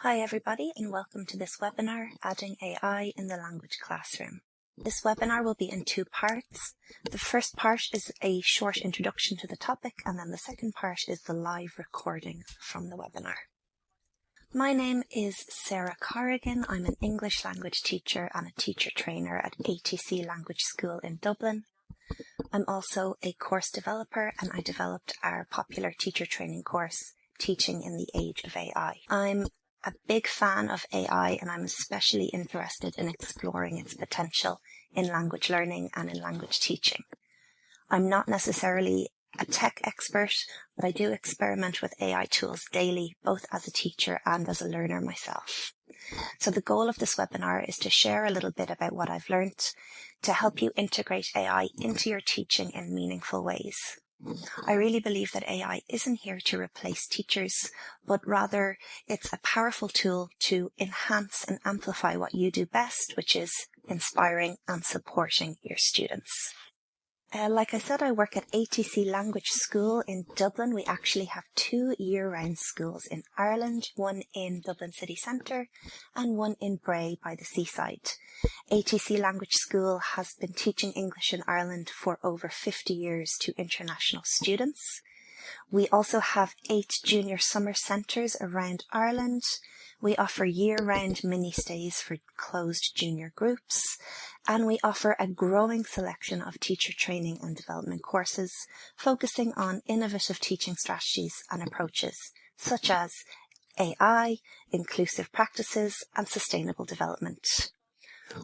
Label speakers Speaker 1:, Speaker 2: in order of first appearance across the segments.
Speaker 1: Hi everybody and welcome to this webinar, Adding AI in the Language Classroom. This webinar will be in two parts. The first part is a short introduction to the topic, and then the second part is the live recording from the webinar. My name is Sarah Corrigan. I'm an English language teacher and a teacher trainer at ATC Language School in Dublin. I'm also a course developer, and I developed our popular teacher training course, Teaching in the Age of AI. I'm a big fan of AI, and I'm especially interested in exploring its potential in language learning and in language teaching. I'm not necessarily a tech expert, but I do experiment with AI tools daily, both as a teacher and as a learner myself. So the goal of this webinar is to share a little bit about what I've learned to help you integrate AI into your teaching in meaningful ways. I really believe that AI isn't here to replace teachers, but rather it's a powerful tool to enhance and amplify what you do best, which is inspiring and supporting your students. Like I said, I work at ATC Language School in Dublin. We actually have two year-round schools in Ireland, one in Dublin city centre and one in Bray by the seaside. ATC Language School has been teaching English in Ireland for over 50 years to international students. We also have 8 junior summer centres around Ireland. We offer year-round mini-stays for closed junior groups, and we offer a growing selection of teacher training and development courses focusing on innovative teaching strategies and approaches such as AI, inclusive practices, and sustainable development.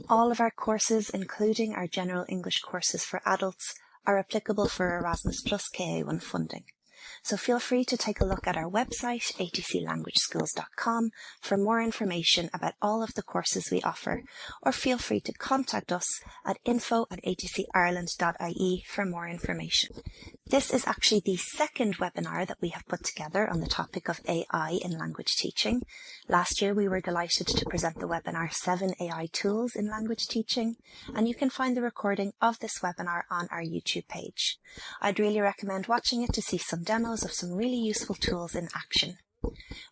Speaker 1: All of our courses, including our general English courses for adults, are applicable for Erasmus KA1 funding. So feel free to take a look at our website, atclanguageschools.com, for more information about all of the courses we offer, or feel free to contact us at info@atcireland.ie for more information. This is actually the second webinar that we have put together on the topic of AI in language teaching. Last year, we were delighted to present the webinar 7 AI Tools in Language Teaching, and you can find the recording of this webinar on our YouTube page. I'd really recommend watching it to see some demos of some really useful tools in action.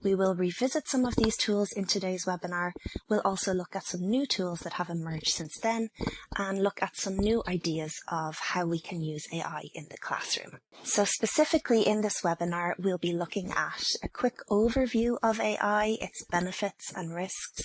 Speaker 1: We will revisit some of these tools in today's webinar. We'll also look at some new tools that have emerged since then and look at some new ideas of how we can use AI in the classroom. So specifically in this webinar, we'll be looking at a quick overview of AI, its benefits and risks,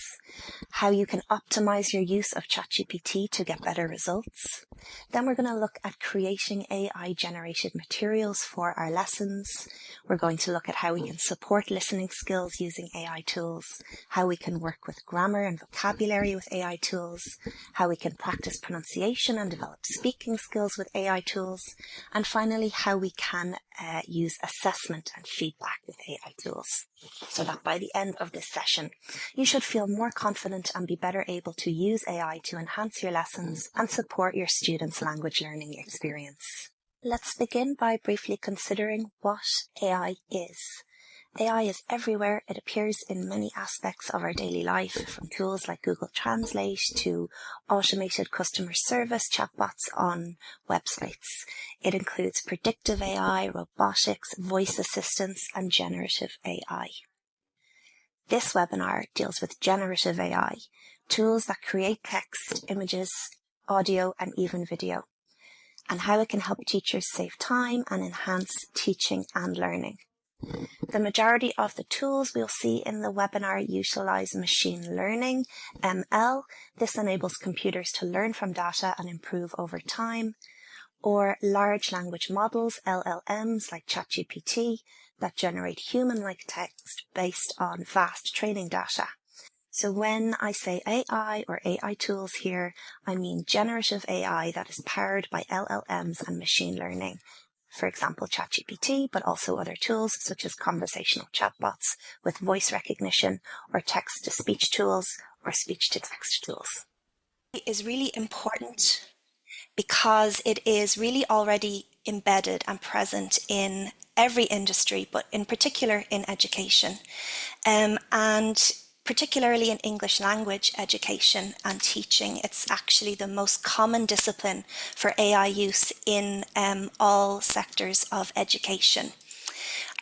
Speaker 1: how you can optimize your use of ChatGPT to get better results. Then we're going to look at creating AI-generated materials for our lessons. We're going to look at how we can support listening skills using AI tools, how we can work with grammar and vocabulary with AI tools, how we can practice pronunciation and develop speaking skills with AI tools, and finally how we can use assessment and feedback with AI tools, so that by the end of this session you should feel more confident and be better able to use AI to enhance your lessons and support your students' language learning experience. Let's begin by briefly considering what AI is. AI is everywhere. It appears in many aspects of our daily life, from tools like Google Translate to automated customer service chatbots on websites. It includes predictive AI, robotics, voice assistants, and generative AI. This webinar deals with generative AI, tools that create text, images, audio, and even video, and how it can help teachers save time and enhance teaching and learning. The majority of the tools we'll see in the webinar utilize machine learning, ML. This enables computers to learn from data and improve over time, or large language models, LLMs, like ChatGPT, that generate human-like text based on vast training data. So when I say AI or AI tools here, I mean generative AI that is powered by LLMs and machine learning. For example, ChatGPT, but also other tools such as conversational chatbots with voice recognition, or text-to-speech tools, or speech-to-text tools. It is really important because it is really already embedded and present in every industry, but in particular in education. And particularly in English language education and teaching, it's actually the most common discipline for AI use in all sectors of education.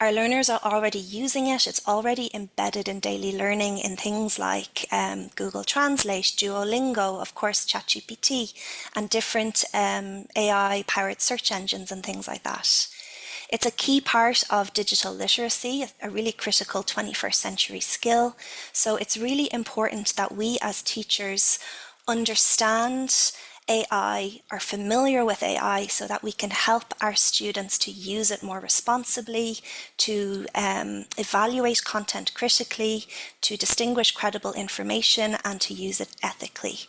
Speaker 1: Our learners are already using it. It's already embedded in daily learning in things like Google Translate, Duolingo, of course, ChatGPT, and different AI-powered search engines and things like that. It's a key part of digital literacy, a really critical 21st century skill. So it's really important that we as teachers understand AI, are familiar with AI, so that we can help our students to use it more responsibly, to evaluate content critically, to distinguish credible information, and to use it ethically.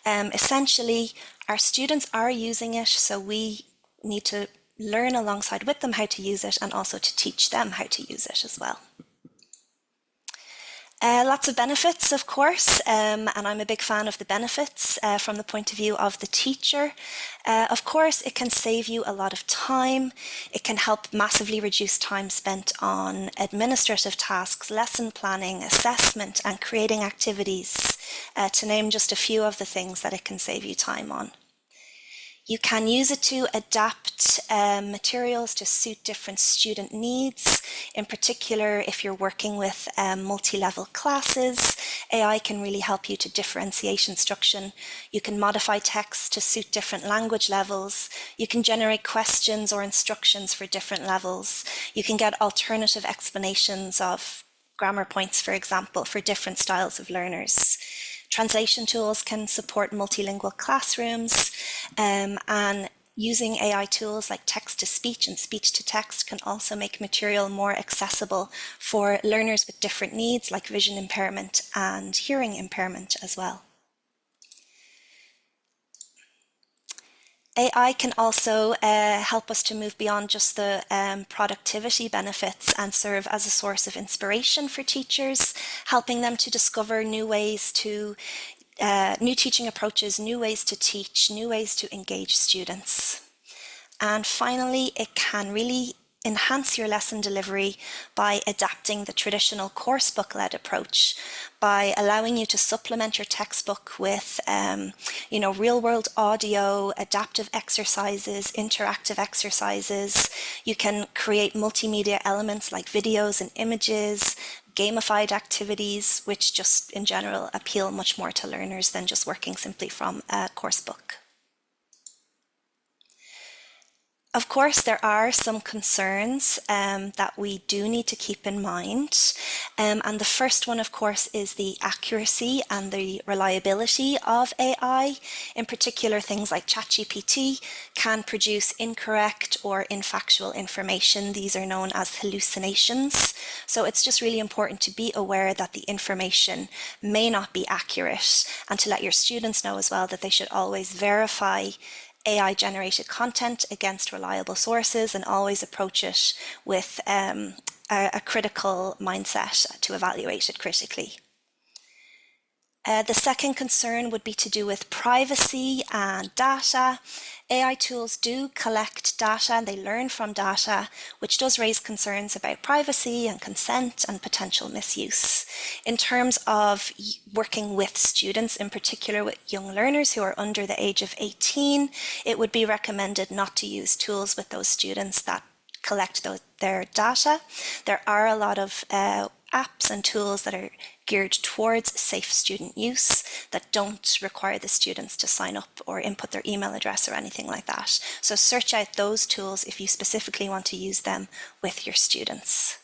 Speaker 1: Essentially, our students are using it, so we need to learn alongside with them how to use it and also to teach them how to use it as well. Lots of benefits, of course, and I'm a big fan of the benefits from the point of view of the teacher. Of course, it can save you a lot of time. It can help massively reduce time spent on administrative tasks, lesson planning, assessment, and creating activities, to name just a few of the things that it can save you time on. You can use it to adapt materials to suit different student needs. In particular, if you're working with multi-level classes, AI can really help you to differentiate instruction. You can modify text to suit different language levels. You can generate questions or instructions for different levels. You can get alternative explanations of grammar points, for example, for different styles of learners. Translation tools can support multilingual classrooms, and using AI tools like text-to-speech and speech-to-text can also make material more accessible for learners with different needs like vision impairment and hearing impairment as well. AI can also help us to move beyond just the productivity benefits and serve as a source of inspiration for teachers, helping them to discover new ways to, new teaching approaches, new ways to teach, new ways to engage students. And finally, it can really enhance your lesson delivery by adapting the traditional coursebook-led approach, by allowing you to supplement your textbook with real-world audio, adaptive exercises, interactive exercises. You can create multimedia elements like videos and images, gamified activities, which just in general appeal much more to learners than just working simply from a coursebook. Of course, there are some concerns that we do need to keep in mind. And the first one, of course, is the accuracy and the reliability of AI. In particular, things like ChatGPT can produce incorrect or infactual information. These are known as hallucinations. So it's just really important to be aware that the information may not be accurate, and to let your students know as well that they should always verify AI-generated content against reliable sources and always approach it with a critical mindset to evaluate it critically. The second concern would be to do with privacy and data. AI tools do collect data and they learn from data, which does raise concerns about privacy and consent and potential misuse. In terms of working with students, in particular with young learners who are under the age of 18, it would be recommended not to use tools with those students that collect their data. There are a lot of apps and tools that are geared towards safe student use that don't require the students to sign up or input their email address or anything like that. So search out those tools if you specifically want to use them with your students.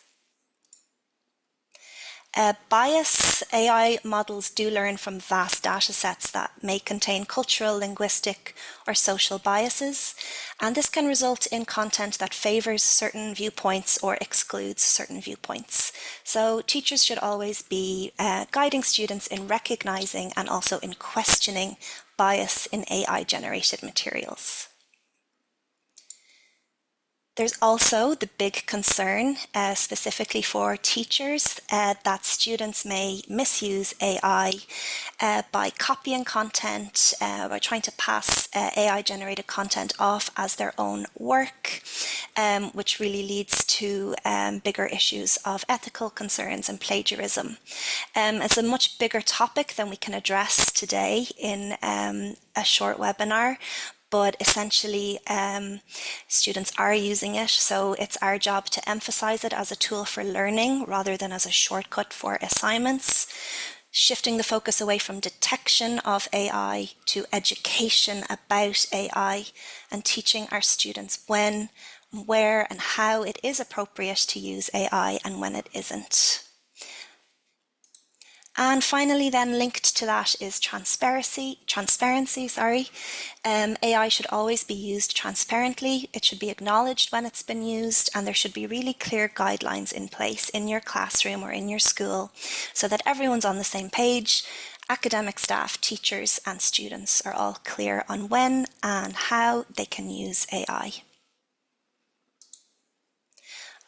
Speaker 1: Bias. AI models do learn from vast data sets that may contain cultural, linguistic, or social biases, and this can result in content that favors certain viewpoints or excludes certain viewpoints. So teachers should always be guiding students in recognizing and also in questioning bias in AI-generated materials. There's also the big concern, specifically for teachers, that students may misuse AI by copying content, by trying to pass AI-generated content off as their own work, which really leads to bigger issues of ethical concerns and plagiarism. It's a much bigger topic than we can address today in a short webinar. but essentially students are using it, so it's our job to emphasize it as a tool for learning rather than as a shortcut for assignments, shifting the focus away from detection of AI to education about AI and teaching our students when, where and how it is appropriate to use AI and when it isn't. And finally, then linked to that is transparency. AI should always be used transparently. It should be acknowledged when it's been used, and there should be really clear guidelines in place in your classroom or in your school so that everyone's on the same page. Academic staff, teachers, and students are all clear on when and how they can use AI.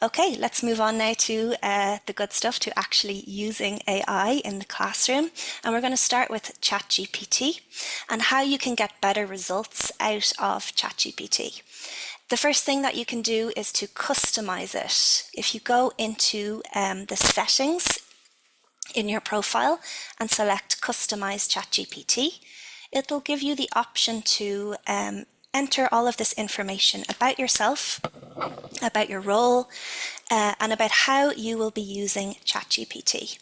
Speaker 1: Okay, let's move on now to the good stuff, to actually using AI in the classroom. And we're going to start with ChatGPT and how you can get better results out of ChatGPT. The first thing that you can do is to customize it. If you go into the settings in your profile and select Customize ChatGPT, it'll give you the option to enter all of this information about yourself, about your role, and about how you will be using ChatGPT.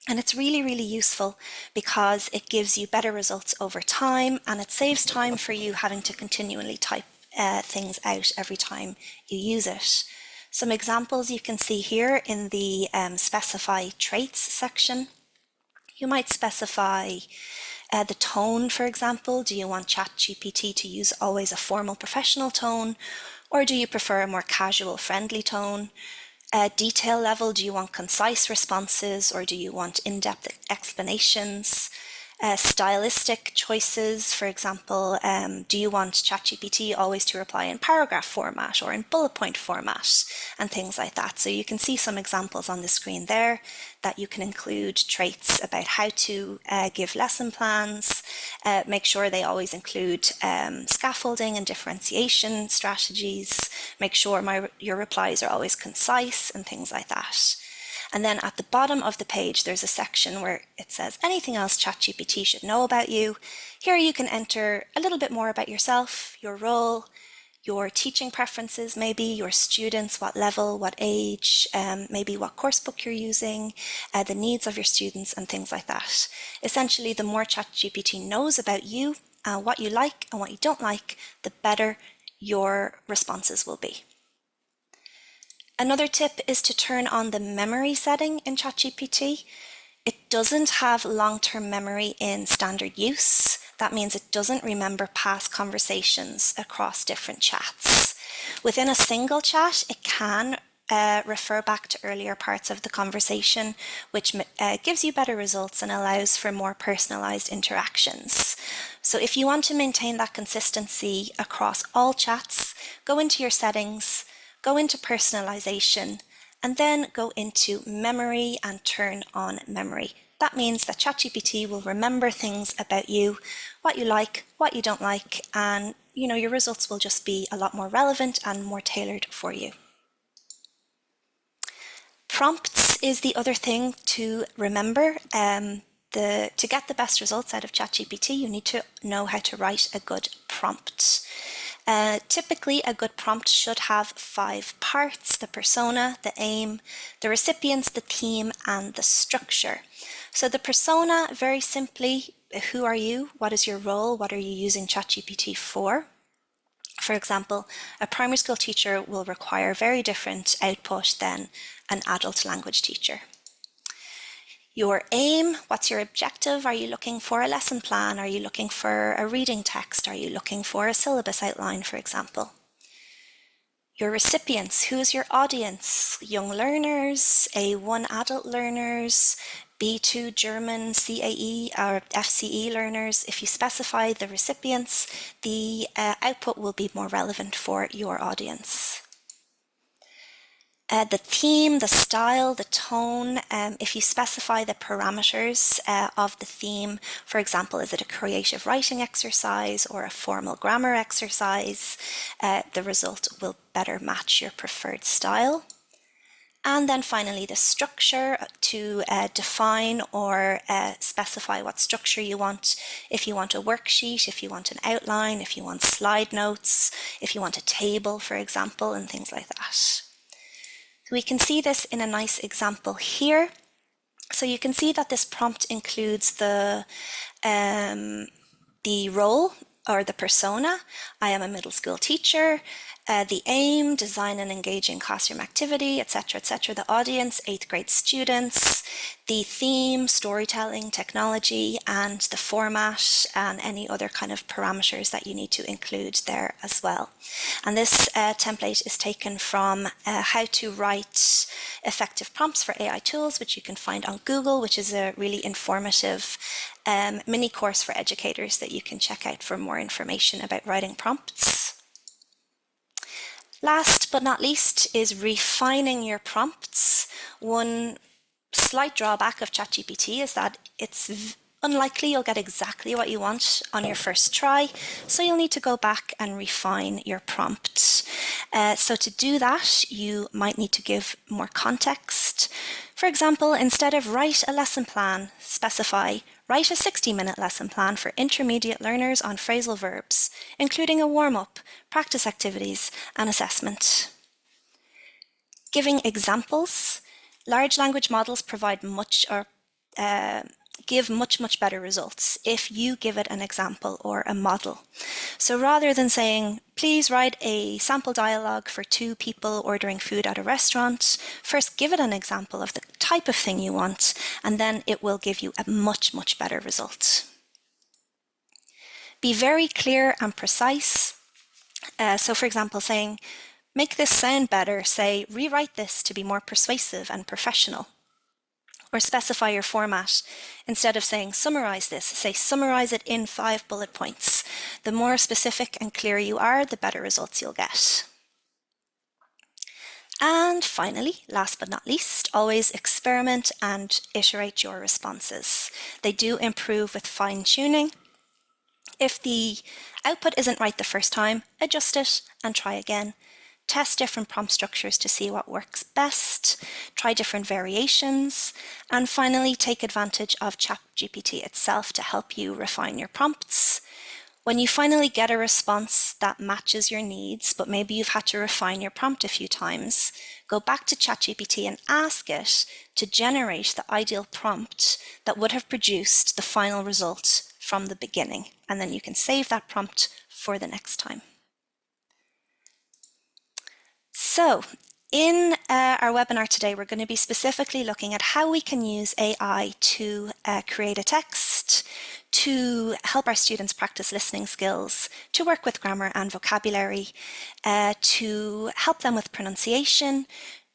Speaker 1: And it's really, really useful because it gives you better results over time, and it saves time for you having to continually type things out every time you use it. Some examples you can see here in the specify traits section. You might specify the tone, for example. Do you want ChatGPT to use always a formal professional tone, or do you prefer a more casual, friendly tone? Detail level, do you want concise responses or do you want in-depth explanations? Stylistic choices, for example, do you want ChatGPT always to reply in paragraph format or in bullet point format, and things like that. So you can see some examples on the screen there that you can include traits about how to give lesson plans, make sure they always include scaffolding and differentiation strategies, make sure your replies are always concise and things like that. And then at the bottom of the page, there's a section where it says anything else ChatGPT should know about you. Here you can enter a little bit more about yourself, your role, your teaching preferences, maybe your students, what level, what age, maybe what course book you're using, the needs of your students and things like that. Essentially, the more ChatGPT knows about you, what you like and what you don't like, the better your responses will be. Another tip is to turn on the memory setting in ChatGPT. It doesn't have long-term memory in standard use. That means it doesn't remember past conversations across different chats. Within a single chat, it can refer back to earlier parts of the conversation, which gives you better results and allows for more personalized interactions. So if you want to maintain that consistency across all chats, go into your settings, go into personalization, and then go into memory and turn on memory. That means that ChatGPT will remember things about you, what you like, what you don't like, and your results will just be a lot more relevant and more tailored for you. Prompts is the other thing to remember. To get the best results out of ChatGPT, you need to know how to write a good prompt. Typically, a good prompt should have 5 parts: the persona, the aim, the recipients, the theme, and the structure. So the persona, very simply, who are you? What is your role? What are you using ChatGPT for? For example, a primary school teacher will require very different output than an adult language teacher. Your aim, what's your objective? Are you looking for a lesson plan? Are you looking for a reading text? Are you looking for a syllabus outline, for example? Your recipients, who's your audience? Young learners, A1 adult learners, B2 German CAE or FCE learners. If you specify the recipients, the output will be more relevant for your audience. The theme, the style, the tone, if you specify the parameters of the theme, for example, is it a creative writing exercise or a formal grammar exercise, the result will better match your preferred style. And then finally, the structure to define or specify what structure you want. If you want a worksheet, if you want an outline, if you want slide notes, if you want a table, for example, and things like that. So we can see this in a nice example here. So you can see that this prompt includes the role or the persona. I am a middle school teacher. The aim, design an engaging classroom activity, etc., etc. The audience, 8th grade students. The theme, storytelling, technology, and the format and any other kind of parameters that you need to include there as well. And this template is taken from How to Write Effective Prompts for AI Tools, which you can find on Google, which is a really informative mini course for educators that you can check out for more information about writing prompts. Last but not least is refining your prompts. One slight drawback of ChatGPT is that it's unlikely you'll get exactly what you want on your first try, so you'll need to go back and refine your prompt. So to do that, you might need to give more context. For example, instead of write a lesson plan, specify write a 60-minute lesson plan for intermediate learners on phrasal verbs, including a warm-up, practice activities, and assessment. Giving examples. Large language models provide give much better results if you give it an example or a model. So rather than saying, please write a sample dialogue for 2 people ordering food at a restaurant, first give it an example of the type of thing you want, and then it will give you a much better result. Be very clear and precise. So for example, saying, make this sound better, say, rewrite this to be more persuasive and professional. Or specify your format. Instead of saying summarize this, say summarize it in 5 bullet points. The more specific and clear you are, the better results you'll get. And finally, last but not least, always experiment and iterate your responses. They do improve with fine-tuning. If the output isn't right the first time, adjust it and try again. Test different prompt structures to see what works best, try different variations, and finally take advantage of ChatGPT itself to help you refine your prompts. When you finally get a response that matches your needs, but maybe you've had to refine your prompt a few times, go back to ChatGPT and ask it to generate the ideal prompt that would have produced the final result from the beginning, and then you can save that prompt for the next time. So in our webinar today, we're going to be specifically looking at how we can use AI to create a text, to help our students practice listening skills, to work with grammar and vocabulary, to help them with pronunciation,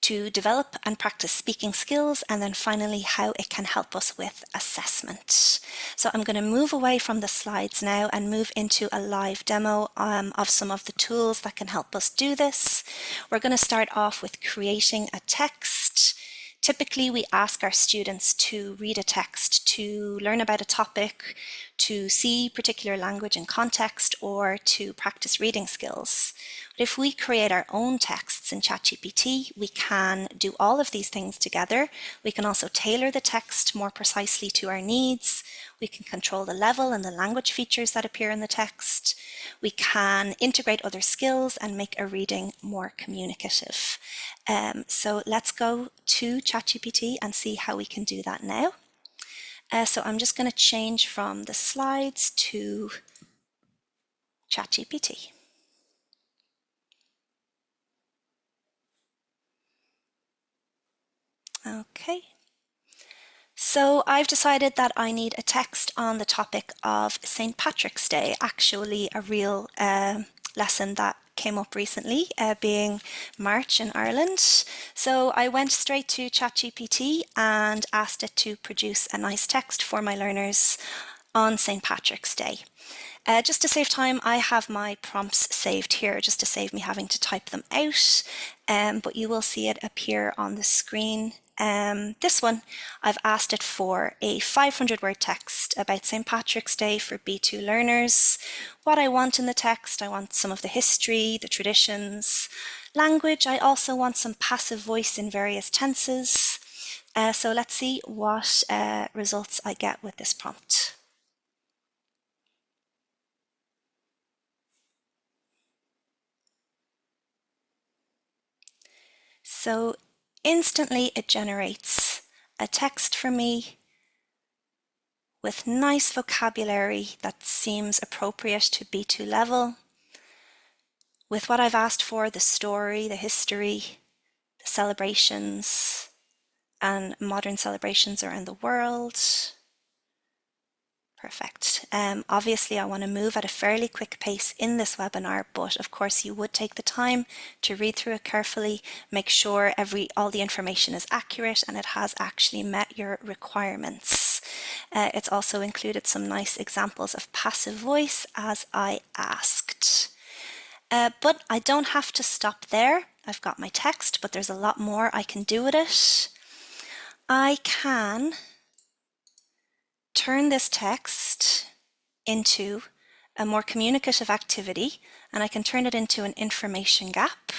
Speaker 1: to develop and practice speaking skills, and then finally how it can help us with assessment. So I'm going to move away from the slides now and move into a live demo of some of the tools that can help us do this. We're going to start off with creating a text. Typically, we ask our students to read a text, to learn about a topic, to see particular language and context, or to practice reading skills. But if we create our own texts in ChatGPT, we can do all of these things together. We can also tailor the text more precisely to our needs. We can control the level and the language features that appear in the text. We can integrate other skills and make a reading more communicative. So let's go to ChatGPT and see how we can do that now. So I'm just going to change from the slides to ChatGPT. Okay. So I've decided that I need a text on the topic of St. Patrick's Day, actually a real lesson that came up recently, being March in Ireland. So I went straight to ChatGPT and asked it to produce a nice text for my learners on St. Patrick's Day. Just to save time, I have my prompts saved here, just to save me having to type them out, but you will see it appear on the screen. This one, I've asked it for a 500-word text about St. Patrick's Day for B2 learners. What I want in the text, I want some of the history, the traditions, Language, I also want some passive voice in various tenses. So let's see what results I get with this prompt. So instantly it generates a text for me with nice vocabulary that seems appropriate to B2 level, with what I've asked for, the story, the history, the celebrations, and modern celebrations around the world. Perfect. Obviously, I want to move at a fairly quick pace in this webinar, but of course you would take the time to read through it carefully, make sure all the information is accurate and it has actually met your requirements. It's also included some nice examples of passive voice as I asked. But I don't have to stop there. I've got my text, but there's a lot more I can do with it. I can turn this text into a more communicative activity, and I can turn it into an information gap.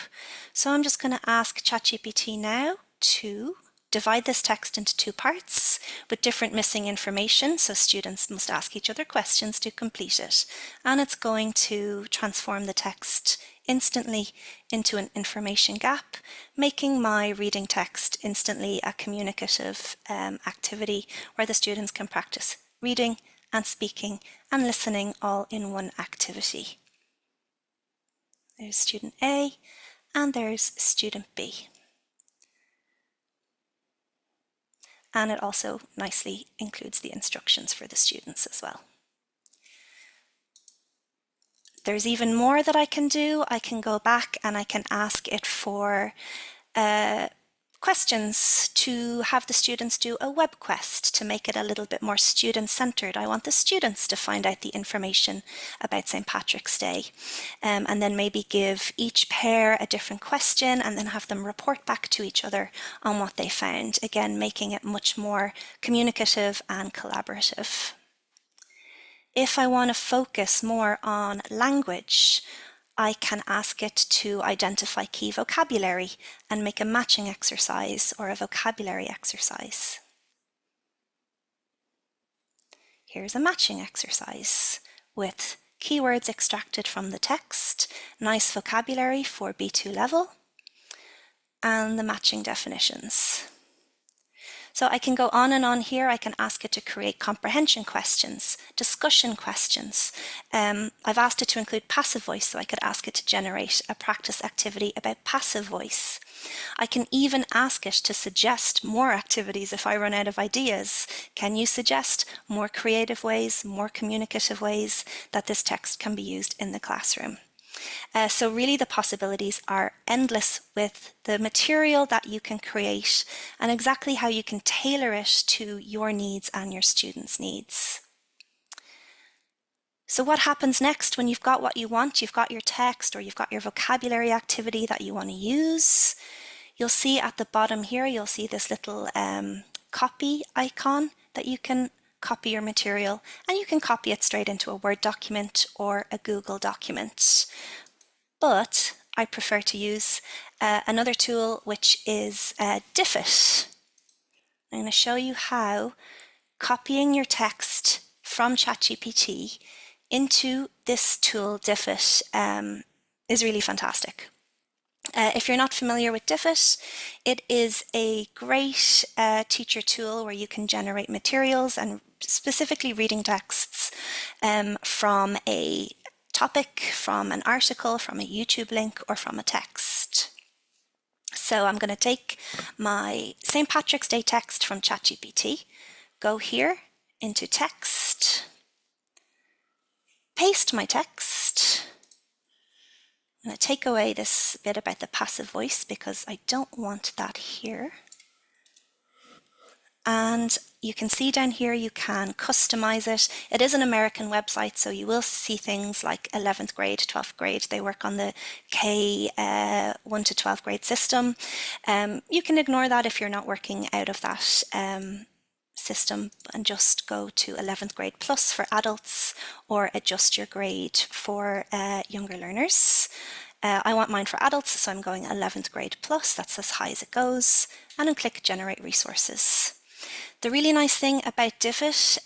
Speaker 1: So I'm just going to ask ChatGPT now to divide this text into 2 parts with different missing information, so students must ask each other questions to complete it. And it's going to transform the text instantly into an information gap, making my reading text instantly a communicative activity where the students can practice reading and speaking and listening all in one activity. There's student A and there's student B. And it also nicely includes the instructions for the students as well. There's even more that I can do. I can go back and I can ask it for questions to have the students do a web quest to make it a little bit more student-centered. I want the students to find out the information about St. Patrick's Day, and then maybe give each pair a different question and then have them report back to each other on what they found, again making it much more communicative and collaborative. If I want to focus more on language, I can ask it to identify key vocabulary and make a matching exercise or a vocabulary exercise. Here's a matching exercise with keywords extracted from the text, nice vocabulary for B2 level, and the matching definitions. So I can go on and on here. I can ask it to create comprehension questions, discussion questions. I've asked it to include passive voice, so I could ask it to generate a practice activity about passive voice. I can even ask it to suggest more activities if I run out of ideas. Can you suggest more creative ways, more communicative ways that this text can be used in the classroom? So really the possibilities are endless with the material that you can create and exactly how you can tailor it to your needs and your students' needs. So what happens next when you've got what you want? You've got your text or you've got your vocabulary activity that you want to use. You'll see at the bottom here, you'll see this little copy icon that you can copy your material, and you can copy it straight into a Word document or a Google document. But I prefer to use another tool, which is Diffit. I'm going to show you how copying your text from ChatGPT into this tool, Diffit, is really fantastic. If you're not familiar with Diffit, it is a great teacher tool where you can generate materials and specifically reading texts from a topic, from an article, from a YouTube link, or from a text. So I'm going to take my St. Patrick's Day text from ChatGPT, go here into text, paste my text. I'm going to take away this bit about the passive voice because I don't want that here. And you can see down here you can customize it. It is an American website, so you will see things like 11th grade, 12th grade. They work on the K1 to 12th grade system. You can ignore that if you're not working out of that system and just go to 11th grade plus for adults or adjust your grade for younger learners. I want mine for adults, so I'm going 11th grade plus, that's as high as it goes, and then click Generate Resources. The really nice thing about Divot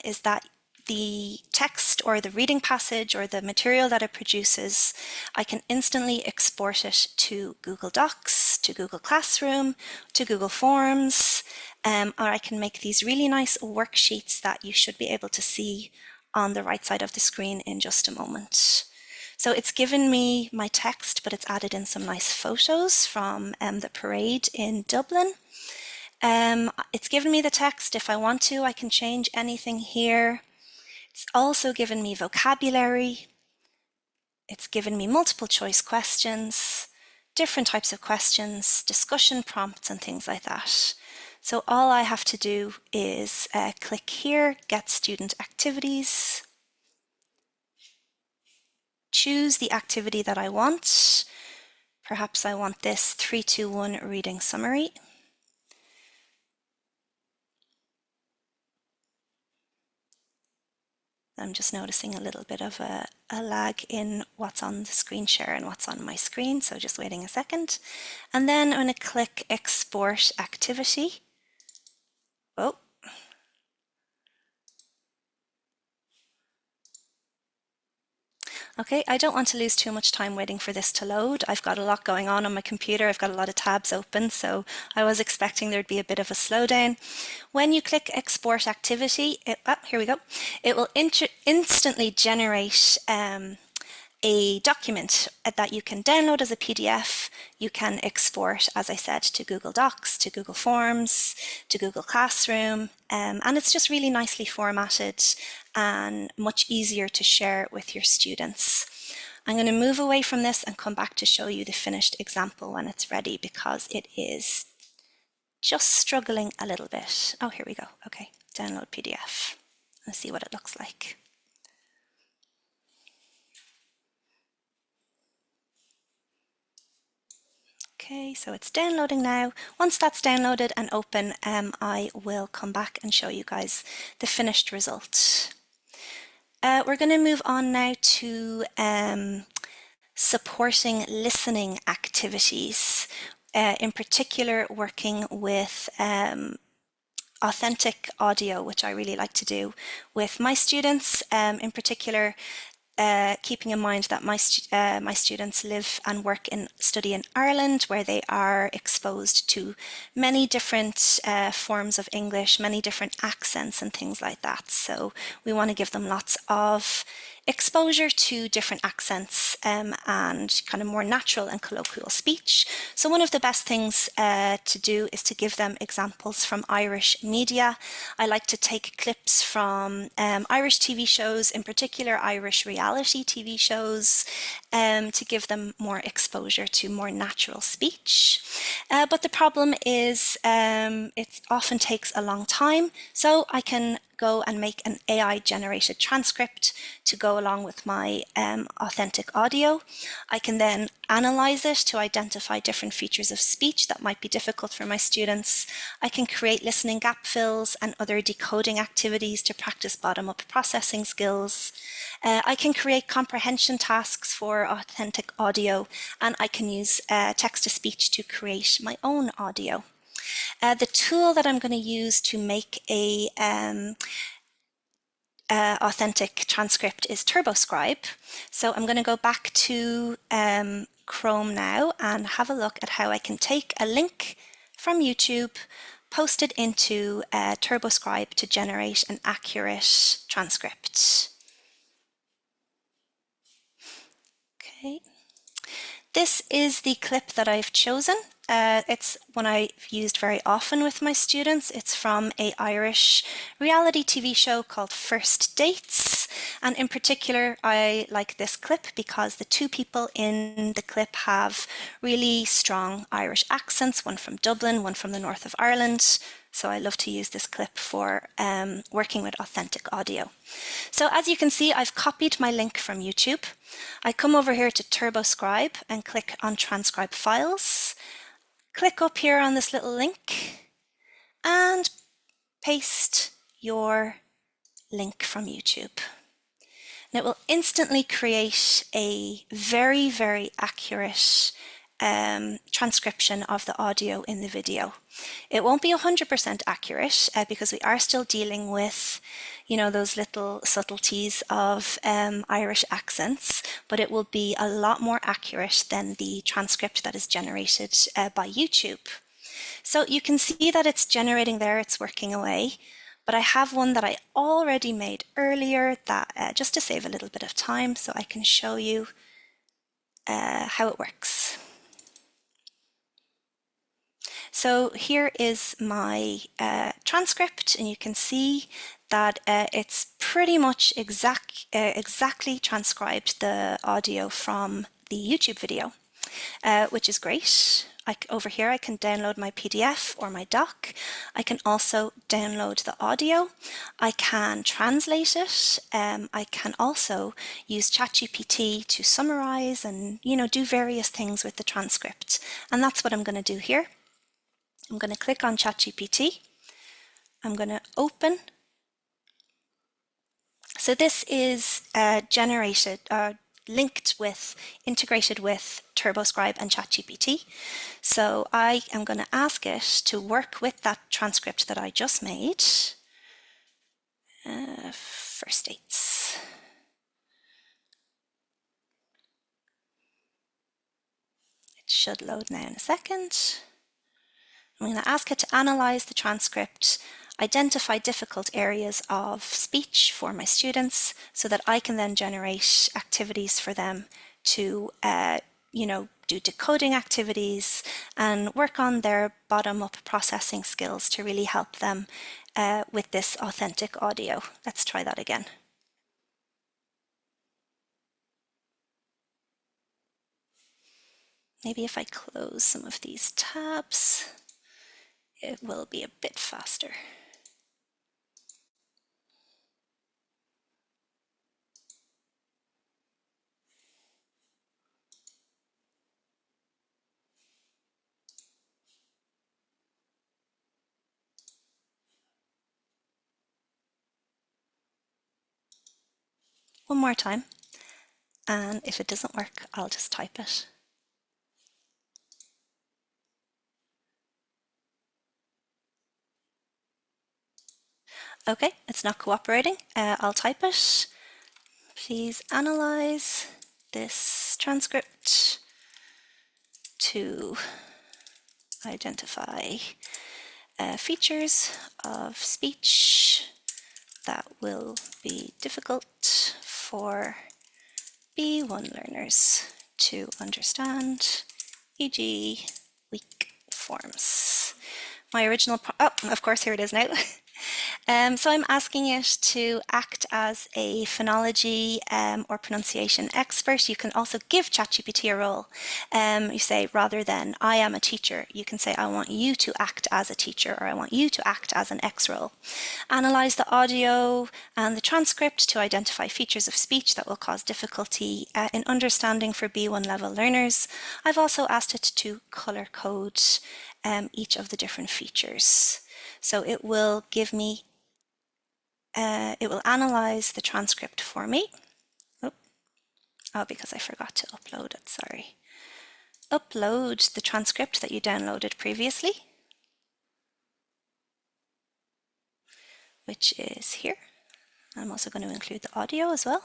Speaker 1: is that the text or the reading passage or the material that it produces, I can instantly export it to Google Docs, to Google Classroom, to Google Forms, or I can make these really nice worksheets that you should be able to see on the right side of the screen in just a moment. So it's given me my text, but it's added in some nice photos from the parade in Dublin. It's given me the text. If I want to, I can change anything here. It's also given me vocabulary. It's given me multiple choice questions, different types of questions, discussion prompts, and things like that. So all I have to do is click here, Get Student Activities, choose the activity that I want. Perhaps I want this 3-2-1 reading summary. I'm just noticing a little bit of a lag in what's on the screen share and what's on my screen, so just waiting a second. And then I'm going to click Export Activity. Oh. Okay, I don't want to lose too much time waiting for this to load. I've got a lot going on my computer. I've got a lot of tabs open, so I was expecting there'd be a bit of a slowdown. When you click Export Activity, here we go. It will instantly generate a document that you can download as a PDF. You can export, as I said, to Google Docs, to Google Forms, to Google Classroom, and it's just really nicely formatted and much easier to share with your students. I'm going to move away from this and come back to show you the finished example when it's ready, because it is just struggling a little bit. Oh, here we go. Okay, download PDF. Let's see what it looks like. Okay, so it's downloading now. Once that's downloaded and open, I will come back and show you guys the finished result. We're going to move on now to supporting listening activities, in particular working with authentic audio, which I really like to do with my students, in particular keeping in mind that my students live and work and study in Ireland, where they are exposed to many different forms of English, many different accents and things like that. So we want to give them lots of exposure to different accents and kind of more natural and colloquial speech. So one of the best things to do is to give them examples from Irish media. I like to take clips from Irish TV shows, in particular Irish reality TV shows, to give them more exposure to more natural speech. But the problem is it often takes a long time, so I can go and make an AI generated transcript to go along with my authentic audio. I can then analyze it to identify different features of speech that might be difficult for my students. I can create listening gap fills and other decoding activities to practice bottom-up processing skills. I can create comprehension tasks for authentic audio, and I can use text-to-speech to create my own audio. The tool that I'm going to use to make a authentic transcript is TurboScribe. So I'm going to go back to Chrome now and have a look at how I can take a link from YouTube, post it into TurboScribe to generate an accurate transcript. Okay. This is the clip that I've chosen. It's one I've used very often with my students. It's from an Irish reality TV show called First Dates. And in particular, I like this clip because the two people in the clip have really strong Irish accents, one from Dublin, one from the north of Ireland. So I love to use this clip for working with authentic audio. So as you can see, I've copied my link from YouTube. I come over here to TurboScribe and click on Transcribe Files. Click up here on this little link and paste your link from YouTube. And it will instantly create a very, very accurate transcription of the audio in the video. It won't be 100% accurate because we are still dealing with, those little subtleties of Irish accents, but it will be a lot more accurate than the transcript that is generated by YouTube. So you can see that it's generating there, it's working away. But I have one that I already made earlier that just to save a little bit of time so I can show you how it works. So here is my transcript, and you can see that it's pretty much exactly transcribed the audio from the YouTube video, which is great. Over here I can download my PDF or my doc. I can also download the audio. I can translate it. I can also use ChatGPT to summarize and do various things with the transcript. And that's what I'm going to do here. I'm going to click on ChatGPT. I'm going to open. So this is integrated with TurboScribe and ChatGPT. So I am going to ask it to work with that transcript that I just made. First dates. It should load now in a second. I'm going to ask it to analyze the transcript, identify difficult areas of speech for my students so that I can then generate activities for them to, do decoding activities and work on their bottom-up processing skills to really help them with this authentic audio. Let's try that again. Maybe if I close some of these tabs, it will be a bit faster. One more time, and if it doesn't work, I'll just type it. Okay, it's not cooperating. I'll type it. Please analyze this transcript to identify features of speech that will be difficult for B1 learners to understand, e.g. weak forms. My original, of course, here it is now. So I'm asking it to act as a phonology or pronunciation expert. You can also give ChatGPT a role. You say, rather than I am a teacher, you can say, I want you to act as a teacher, or I want you to act as an X role. Analyze the audio and the transcript to identify features of speech that will cause difficulty in understanding for B1 level learners. I've also asked it to color code each of the different features. So it will give me, it will analyze the transcript for me. Oh, because I forgot to upload it, sorry. Upload the transcript that you downloaded previously, which is here. I'm also going to include the audio as well.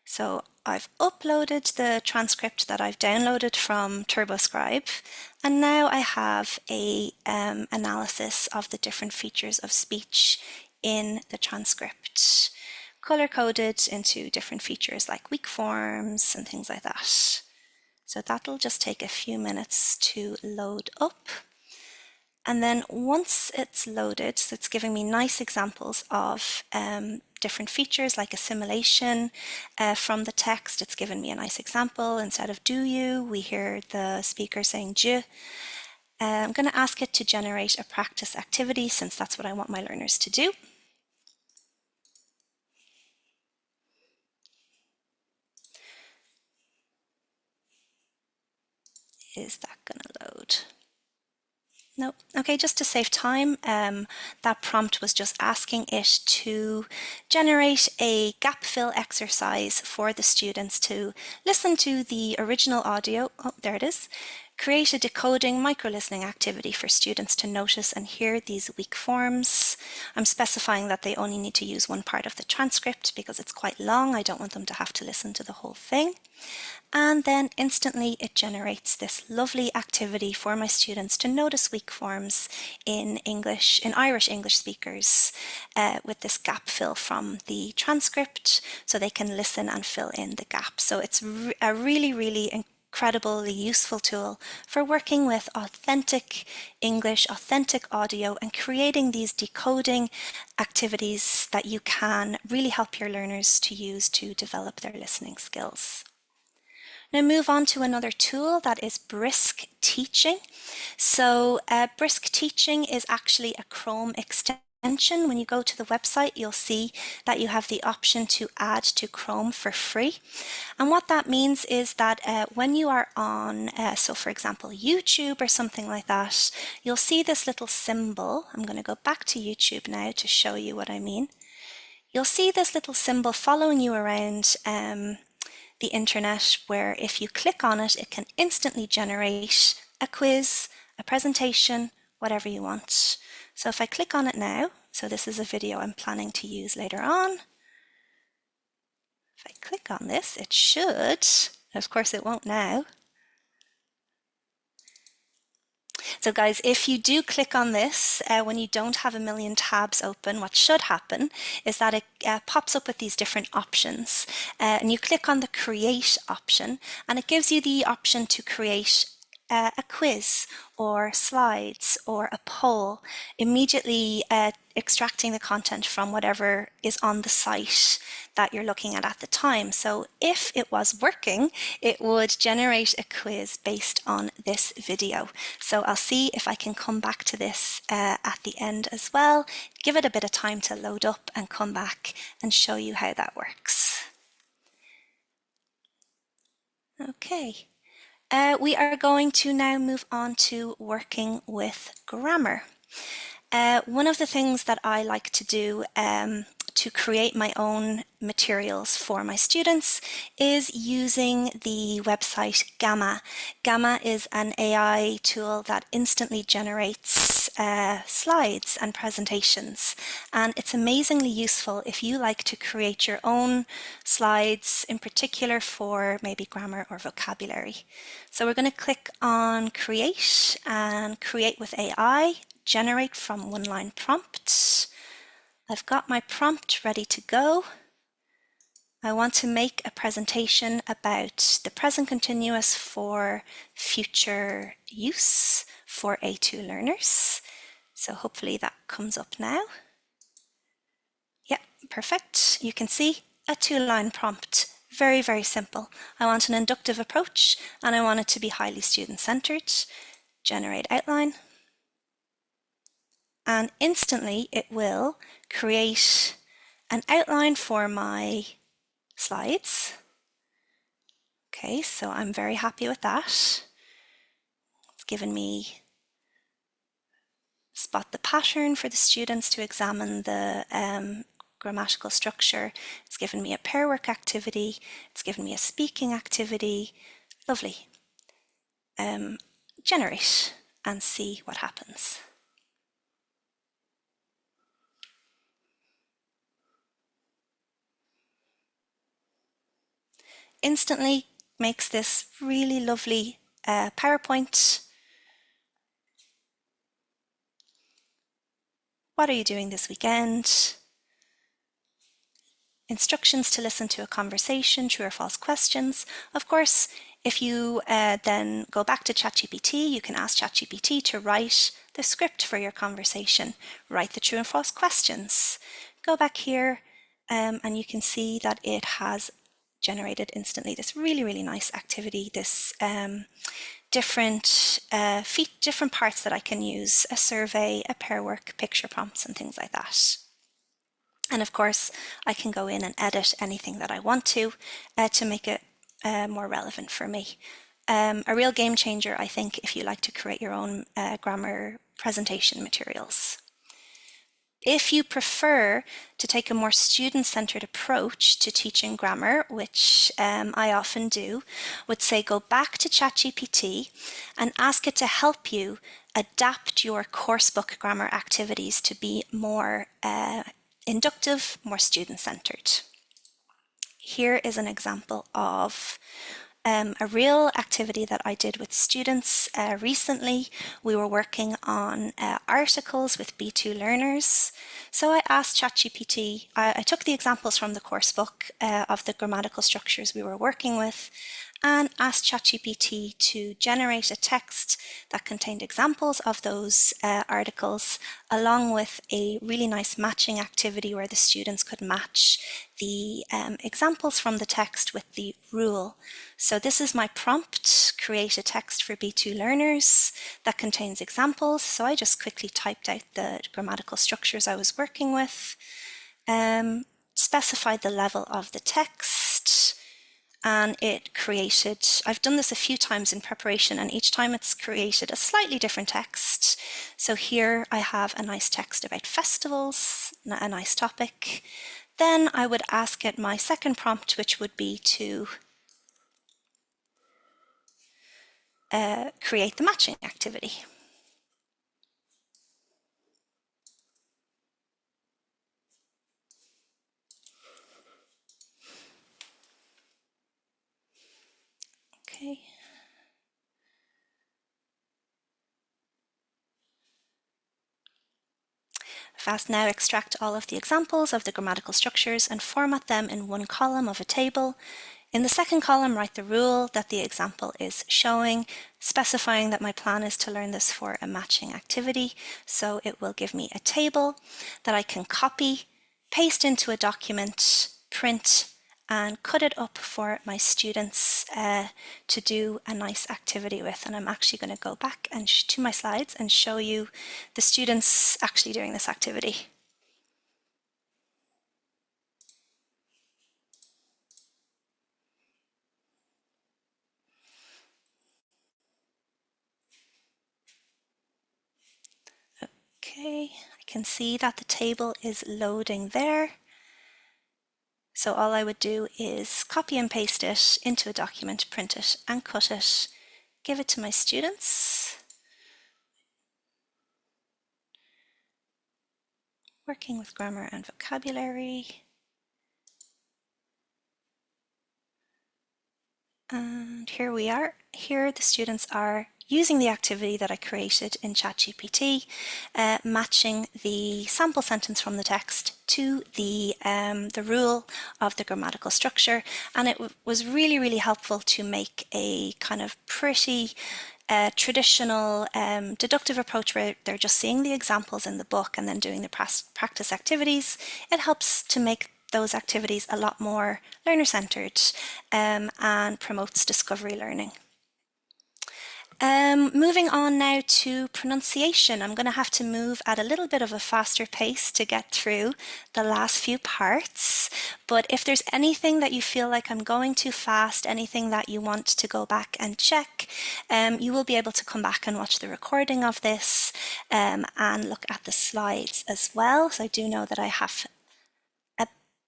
Speaker 1: So I've uploaded the transcript that I've downloaded from TurboScribe, and now I have a analysis of the different features of speech in the transcript, color-coded into different features like weak forms and things like that. So that'll just take a few minutes to load up. And then once it's loaded, so it's giving me nice examples of different features like assimilation from the text. It's given me a nice example. Instead of do you, we hear the speaker saying je. I'm going to ask it to generate a practice activity since that's what I want my learners to do. Is that going to load? No. Okay, just to save time, that prompt was just asking it to generate a gap fill exercise for the students to listen to the original audio. Oh, there it is. Create a decoding micro-listening activity for students to notice and hear these weak forms. I'm specifying that they only need to use one part of the transcript because it's quite long. I don't want them to have to listen to the whole thing. And then instantly it generates this lovely activity for my students to notice weak forms in Irish English speakers with this gap fill from the transcript so they can listen and fill in the gap. So it's a really incredibly useful tool for working with authentic English, authentic audio, and creating these decoding activities that you can really help your learners to use to develop their listening skills. Now move on to another tool that is Brisk Teaching. So Brisk Teaching is actually a Chrome extension. When you go to the website, you'll see that you have the option to add to Chrome for free. And what that means is that when you are on, so for example, YouTube or something like that, you'll see this little symbol. I'm going to go back to YouTube now to show you what I mean. You'll see this little symbol following you around the internet, where if you click on it, it can instantly generate a quiz, a presentation, whatever you want. So if I click on it now, so this is a video I'm planning to use later on. If I click on this, it should, of course it won't now. So guys, if you do click on this, when you don't have a million tabs open, what should happen is that it pops up with these different options. And you click on the create option and it gives you the option to create a quiz or slides or a poll, immediately extracting the content from whatever is on the site that you're looking at the time. So if it was working, it would generate a quiz based on this video. So I'll see if I can come back to this at the end as well, give it a bit of time to load up and come back and show you how that works. Okay. We are going to now move on to working with grammar. One of the things that I like to do to create my own materials for my students is using the website Gamma. Gamma is an AI tool that instantly generates slides and presentations, and it's amazingly useful if you like to create your own slides, in particular for maybe grammar or vocabulary. So we're going to click on Create and Create with AI, Generate from one-line prompt. I've got my prompt ready to go. I want to make a presentation about the present continuous for future use for A2 learners. So hopefully that comes up now. Yep, perfect. You can see a 2-line prompt. Very simple. I want an inductive approach and I want it to be highly student-centered. Generate outline. And instantly it will create an outline for my slides. Okay, so I'm very happy with that. It's given me spot the pattern for the students to examine the grammatical structure. It's given me a pair work activity. It's given me a speaking activity. Lovely. Generate and see what happens. Instantly makes this really lovely PowerPoint. What are you doing this weekend? Instructions to listen to a conversation, true or false questions. Of course, if you then go back to ChatGPT, you can ask ChatGPT to write the script for your conversation, write the true and false questions. Go back here and you can see that it has generated instantly this really nice activity, this different parts that I can use, a survey, a pair work, picture prompts and things like that. And of course, I can go in and edit anything that I want to make it more relevant for me. a real game changer, I think, if you like to create your own grammar presentation materials. If you prefer to take a more student-centered approach to teaching grammar, which I often do, would say go back to ChatGPT and ask it to help you adapt your coursebook grammar activities to be more inductive, more student-centered. Here is an example of a real activity that I did with students recently. We were working on articles with B2 learners. So I asked ChatGPT, I took the examples from the course book of the grammatical structures we were working with, and asked ChatGPT to generate a text that contained examples of those articles, along with a really nice matching activity where the students could match the examples from the text with the rule. So this is my prompt: create a text for B2 learners that contains examples. So I just quickly typed out the grammatical structures I was working with, specified the level of the text, and it created, I've done this a few times in preparation, and each time it's created a slightly different text. So here I have a nice text about festivals, a nice topic. Then I would ask it my second prompt, which would be to create the matching activity. Okay. Fast now extract all of the examples of the grammatical structures and format them in one column of a table. In the second column, write the rule that the example is showing, specifying that my plan is to learn this for a matching activity. So it will give me a table that I can copy, paste into a document, print, and cut it up for my students to do a nice activity with. And I'm actually going to go back and to my slides and show you the students actually doing this activity. Okay, I can see that the table is loading there. So all I would do is copy and paste it into a document, print it and cut it, give it to my students. Working with grammar and vocabulary. And here we are. Here the students are using the activity that I created in ChatGPT, matching the sample sentence from the text to the rule of the grammatical structure. And it was really, really helpful to make a kind of pretty traditional deductive approach where they're just seeing the examples in the book and then doing the practice activities. It helps to make those activities a lot more learner-centered and promotes discovery learning. Moving on now to pronunciation. I'm going to have to move at a little bit of a faster pace to get through the last few parts. But if there's anything that you feel like I'm going too fast, anything that you want to go back and check, you will be able to come back and watch the recording of this and look at the slides as well. So I do know that I have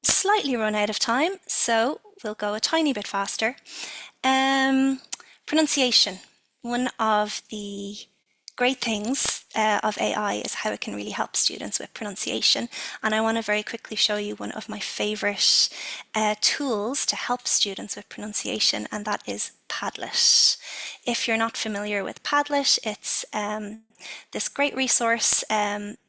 Speaker 1: slightly run out of time, so we'll go a tiny bit faster. Pronunciation. One of the great things of AI is how it can really help students with pronunciation. And I want to very quickly show you one of my favorite tools to help students with pronunciation, and that is Padlet. If you're not familiar with Padlet, it's this great resource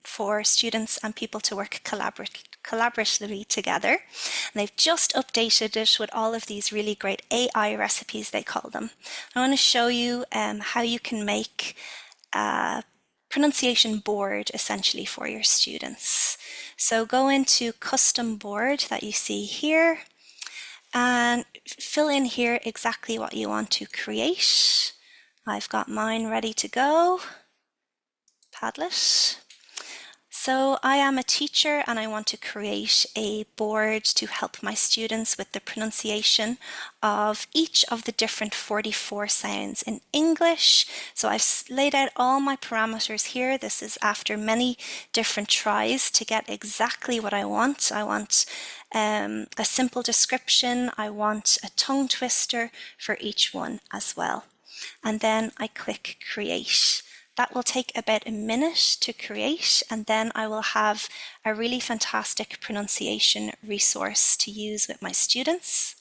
Speaker 1: for students and people to work collaboratively together. And they've just updated it with all of these really great AI recipes, they call them. I want to show you how you can make a pronunciation board essentially for your students. So go into custom board that you see here and fill in here exactly what you want to create. I've got mine ready to go. Padlet. So I am a teacher and I want to create a board to help my students with the pronunciation of each of the different 44 sounds in English. So I've laid out all my parameters here. This is after many different tries to get exactly what I want. I want a simple description. I want a tongue twister for each one as well. And then I click create. That will take about a minute to create, and then I will have a really fantastic pronunciation resource to use with my students.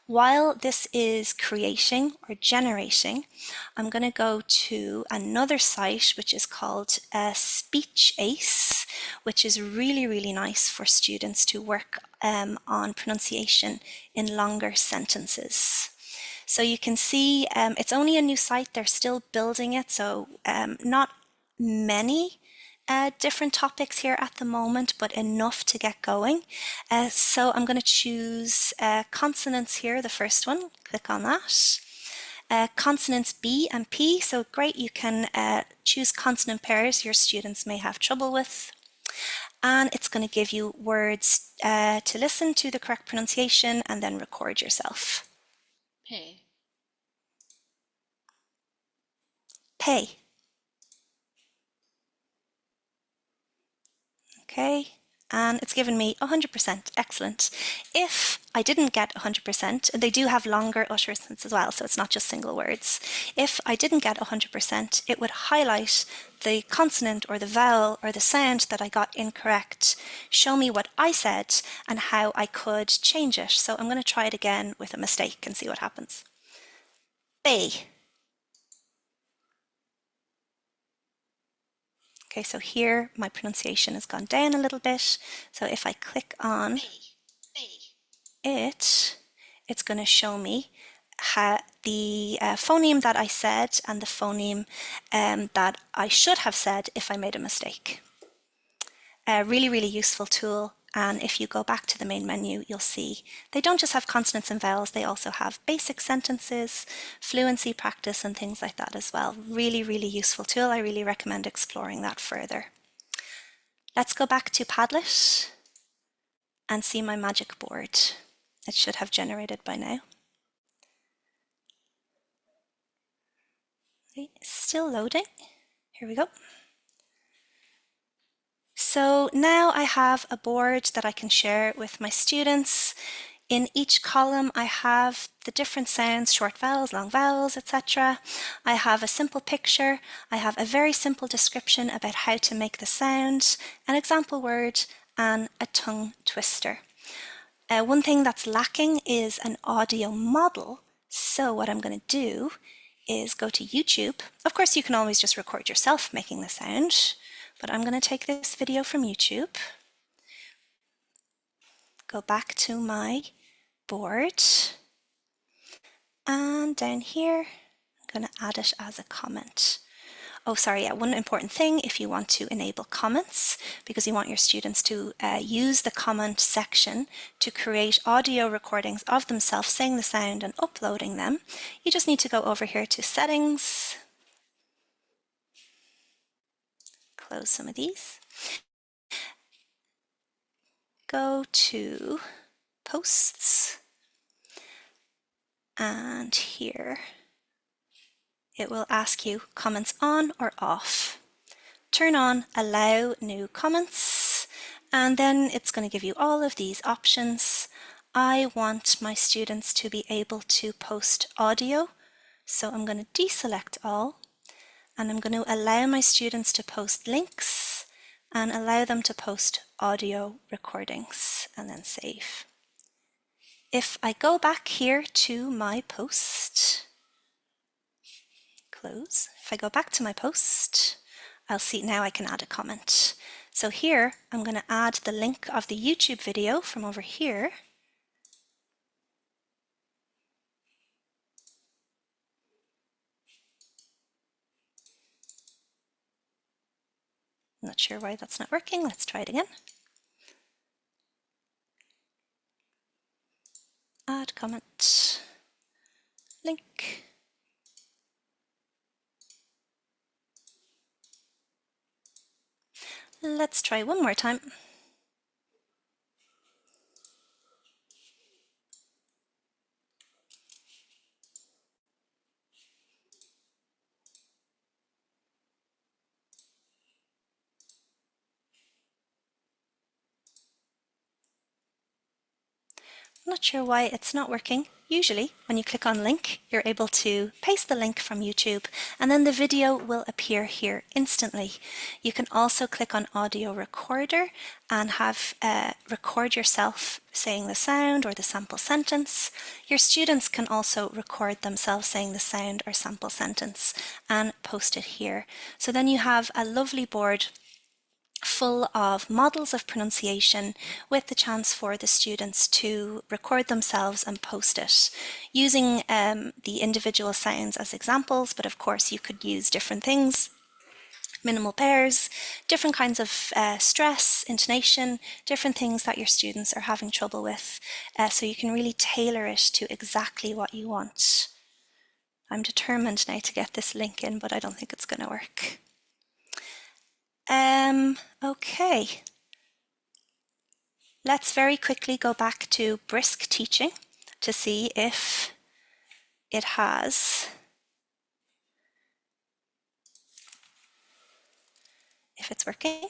Speaker 1: While this is creating or generating, I'm going to go to another site which is called Speech Ace, which is really, really nice for students to work on pronunciation in longer sentences. So you can see it's only a new site, they're still building it, so not many different topics here at the moment, but enough to get going. So I'm going to choose consonants here, the first one, click on that. Consonants B and P, so great, you can choose consonant pairs your students may have trouble with. And it's going to give you words to listen to the correct pronunciation and then record yourself.
Speaker 2: Pay.
Speaker 1: Pay. Okay, and it's given me 100%, excellent. If I didn't get 100%, they do have longer utterances as well, so it's not just single words. If I didn't get 100%, it would highlight the consonant or the vowel or the sound that I got incorrect, show me what I said and how I could change it. So I'm going to try it again with a mistake and see what happens. Bay. Okay, so here my pronunciation has gone down a little bit. So if I click on it, it's going to show me how the phoneme that I said and the phoneme that I should have said if I made a mistake. A really, really useful tool. And if you go back to the main menu, you'll see they don't just have consonants and vowels, they also have basic sentences, fluency practice and things like that as well. Really, really useful tool. I really recommend exploring that further. Let's go back to Padlet and see my magic board. It should have generated by now. Okay, still loading. Here we go. So now I have a board that I can share with my students. In each column I have the different sounds, short vowels, long vowels, etc. I have a simple picture, I have a very simple description about how to make the sound, an example word and a tongue twister. One thing that's lacking is an audio model, so what I'm going to do is go to YouTube. Of course you can always just record yourself making the sound, but I'm going to take this video from YouTube, go back to my board, and down here I'm going to add it as a comment. Oh, sorry, yeah, one important thing, if you want to enable comments, because you want your students to use the comment section to create audio recordings of themselves saying the sound and uploading them, you just need to go over here to settings, close some of these, go to posts, and here it will ask you comments on or off. Turn on allow new comments, and then it's going to give you all of these options. I want my students to be able to post audio, so I'm going to deselect all, and I'm going to allow my students to post links and allow them to post audio recordings, and then save. If I go back here to my post, close. If I go back to my post, I'll see now I can add a comment. So here I'm going to add the link of the YouTube video from over here. I'm not sure why that's not working. Let's try it again. Add comment, link. Let's try one more time. I'm not sure why it's not working. Usually, when you click on link, you're able to paste the link from YouTube and then the video will appear here instantly. You can also click on audio recorder and have record yourself saying the sound or the sample sentence. Your students can also record themselves saying the sound or sample sentence and post it here. So then you have a lovely board full of models of pronunciation with the chance for the students to record themselves and post it using the individual sounds as examples, but of course you could use different things, minimal pairs, different kinds of stress, intonation, different things that your students are having trouble with, so you can really tailor it to exactly what you want. I'm determined now to get this link in, but I don't think it's going to work. Okay. Let's very quickly go back to Brisk Teaching to see if it has, if it's working.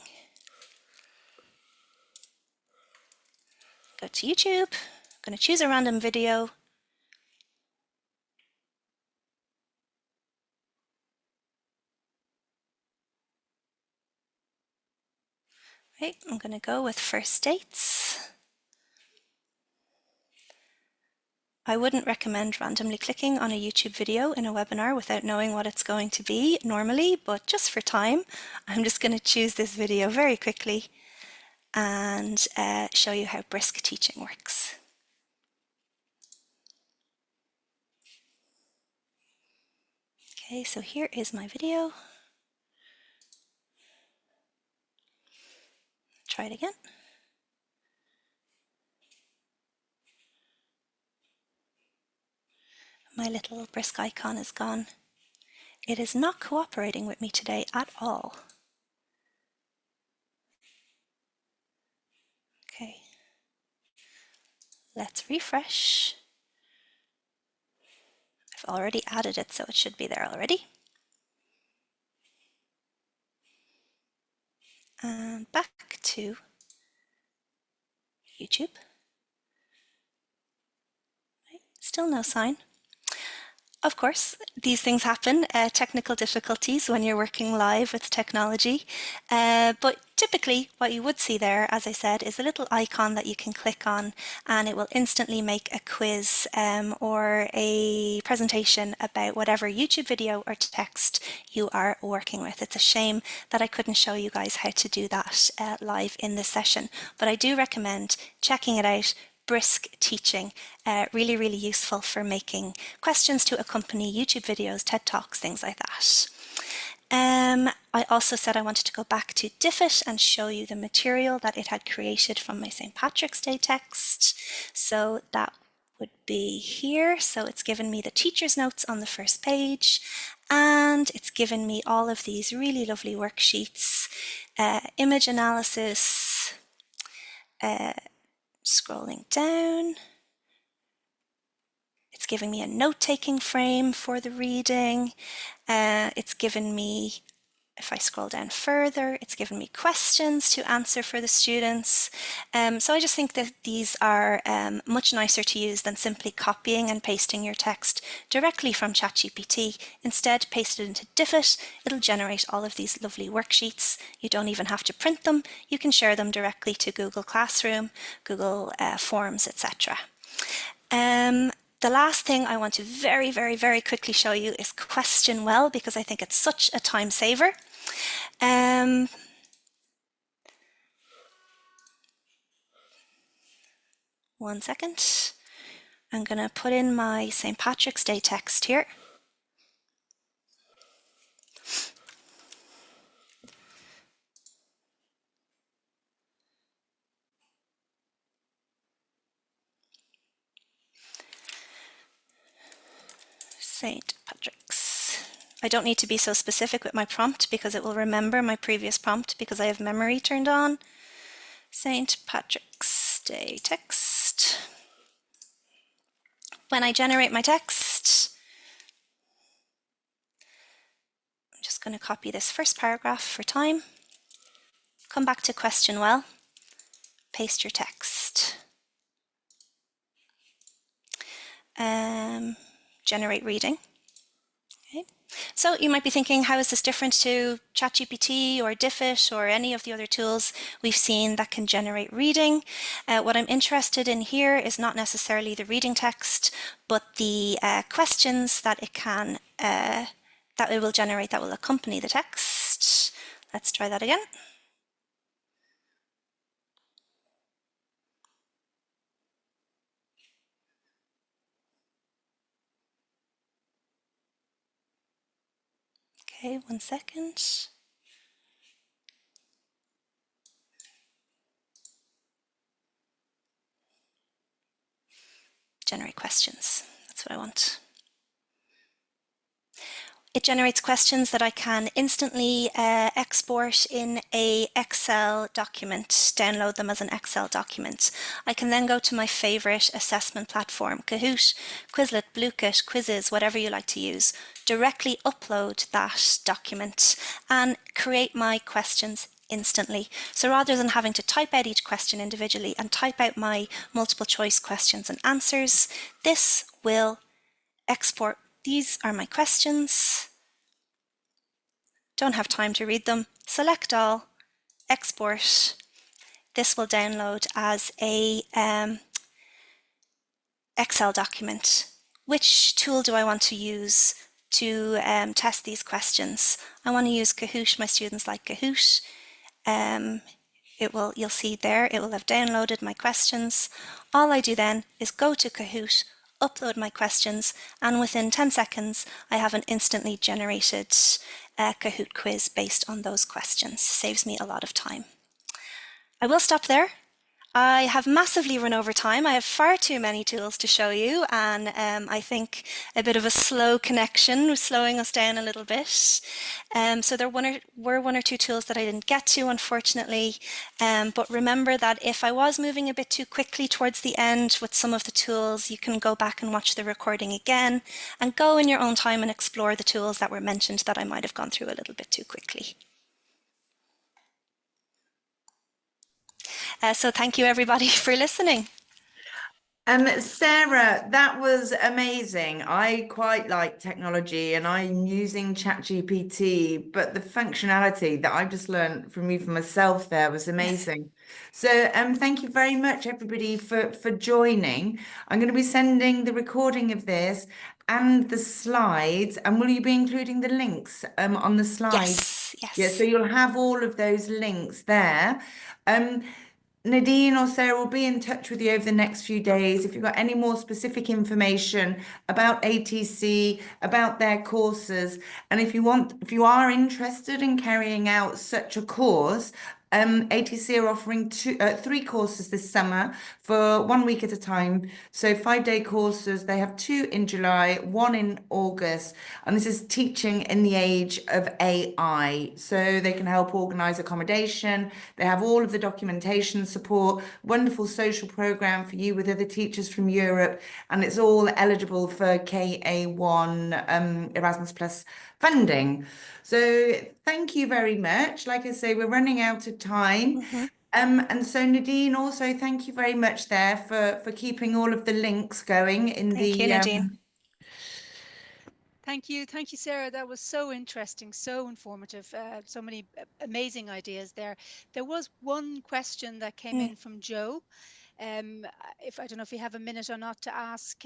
Speaker 1: Go to YouTube. I'm going to choose a random video. Right, I'm going to go with first dates. I wouldn't recommend randomly clicking on a YouTube video in a webinar without knowing what it's going to be normally, but just for time, I'm just going to choose this video very quickly and show you how Brisk Teaching works. Okay, so here is my video. Try it again. My little brisk icon is gone. It is not cooperating with me today at all. Okay, let's refresh. I've already added it, so it should be there already. And back to YouTube. Still no sign. Of course, these things happen, technical difficulties when you're working live with technology, but typically what you would see there, as I said, is a little icon that you can click on and it will instantly make a quiz or a presentation about whatever YouTube video or text you are working with. It's a shame that I couldn't show you guys how to do that live in this session, but I do recommend checking it out. Brisk Teaching, really, really useful for making questions to accompany YouTube videos, TED Talks, things like that. I also said I wanted to go back to Diffit and show you the material that it had created from my St. Patrick's Day text. So that would be here. So it's given me the teacher's notes on the first page, and it's given me all of these really lovely worksheets, image analysis, scrolling down, it's giving me a note-taking frame for the reading. It's given me, if I scroll down further, it's given me questions to answer for the students. So I just think that these are much nicer to use than simply copying and pasting your text directly from ChatGPT. Instead, paste it into Diffit. It'll generate all of these lovely worksheets. You don't even have to print them. You can share them directly to Google Classroom, Google Forms, etc. The last thing I want to very, very, very quickly show you is Question Well, because I think it's such a time saver. One second. I'm going to put in my St. Patrick's Day text here. St. Patrick's I don't need to be so specific with my prompt because it will remember my previous prompt because I have memory turned on. St. Patrick's Day text. When I generate my text, I'm just going to copy this first paragraph for time. Come back to question well. Paste your text. Generate reading. Okay. So you might be thinking, how is this different to ChatGPT or Diffit or any of the other tools we've seen that can generate reading? What I'm interested in here is not necessarily the reading text, but the questions that it can, that it will generate that will accompany the text. Let's try that again. Okay, 1 second. Generate questions. That's what I want. It generates questions that I can instantly export in a Excel document, download them as an Excel document. I can then go to my favorite assessment platform, Kahoot, Quizlet, Bluekit, Quizzes, whatever you like to use, directly upload that document and create my questions instantly. So rather than having to type out each question individually and type out my multiple choice questions and answers, this will export. These are my questions. Don't have time to read them. Select all, export. This will download as a Excel document. Which tool do I want to use to test these questions? I want to use Kahoot. My students like Kahoot. You'll see there, it will have downloaded my questions. All I do then is go to Kahoot, upload my questions, and within 10 seconds, I have an instantly generated Kahoot quiz based on those questions. Saves me a lot of time. I will stop there. I have massively run over time. I have far too many tools to show you, and I think a bit of a slow connection was slowing us down a little bit. So there were one or two tools that I didn't get to, unfortunately. But remember that if I was moving a bit too quickly towards the end with some of the tools, you can go back and watch the recording again and go in your own time and explore the tools that were mentioned that I might have gone through a little bit too quickly. So thank you everybody for listening.
Speaker 2: Sarah, that was amazing. I quite like technology and I'm using ChatGPT, but the functionality that I just learned from you for myself there was amazing. So thank you very much everybody for joining. I'm going to be sending the recording of this and the slides, and will you be including the links on the slides?
Speaker 1: Yes,
Speaker 2: Yeah, so
Speaker 1: yes.
Speaker 2: you'll have all of those links there. Um, Nadine or Sarah will be in touch with you over the next few days. If you've got any more specific information about ATC, about their courses, and if you are interested in carrying out such a course, ATC are offering 3 courses this summer for 1 week at a time. So 5-day courses. They have 2 in July, 1 in August, and this is teaching in the age of AI. So they can help organise accommodation. They have all of the documentation support, wonderful social program for you with other teachers from Europe, and it's all eligible for KA1 Erasmus Plus funding. So thank you very much. Like I say, we're running out of time. And so Nadine, also thank you very much there for keeping all of the links going in
Speaker 1: Thank you,
Speaker 2: the
Speaker 1: Nadine.
Speaker 3: Thank you, Sarah. That was so interesting, so informative. So many amazing ideas there. There was one question that came in from Joe. If I don't know if you have a minute or not to ask.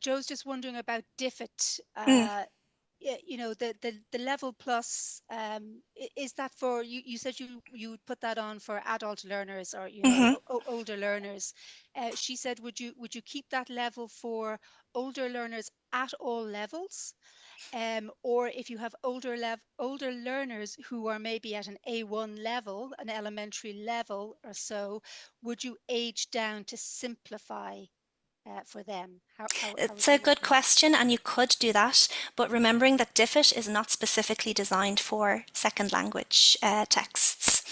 Speaker 3: Joe's just wondering about Diffit. You know, the level plus, is that for you? You said you would put that on for adult learners, or you know, older learners. She said, would you keep that level for older learners at all levels, or if you have older learners who are maybe at an A1 level, an elementary level or so, would you age down to simplify for them? How
Speaker 1: It's
Speaker 3: would
Speaker 1: a
Speaker 3: you
Speaker 1: good
Speaker 3: recommend?
Speaker 1: question, and you could do that, but remembering that Diffit is not specifically designed for second language texts.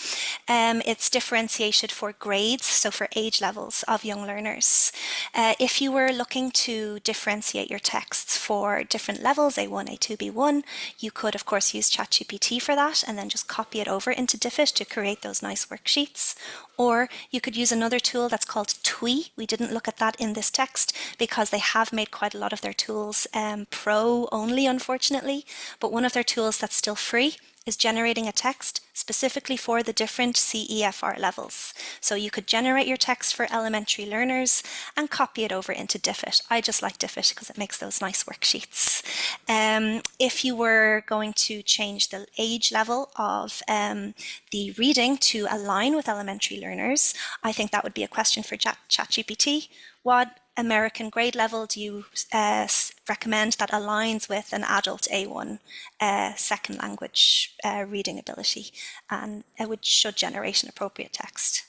Speaker 1: It's differentiated for grades, so for age levels of young learners. If you were looking to differentiate your texts for different levels, A1, A2, B1, you could of course use ChatGPT for that and then just copy it over into Diffit to create those nice worksheets. Or you could use another tool that's called TWE. We didn't look at that in this text because they have made quite a lot of their tools pro only, unfortunately. But one of their tools that's still free is generating a text specifically for the different CEFR levels. So you could generate your text for elementary learners and copy it over into Diffit. I just like Diffit because it makes those nice worksheets. If you were going to change the age level of the reading to align with elementary learners, I think that would be a question for ChatGPT. What American grade level do you recommend that aligns with an adult A1 second language reading ability, and it should generate an appropriate text.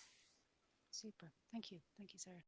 Speaker 3: Super. Thank you, Sarah.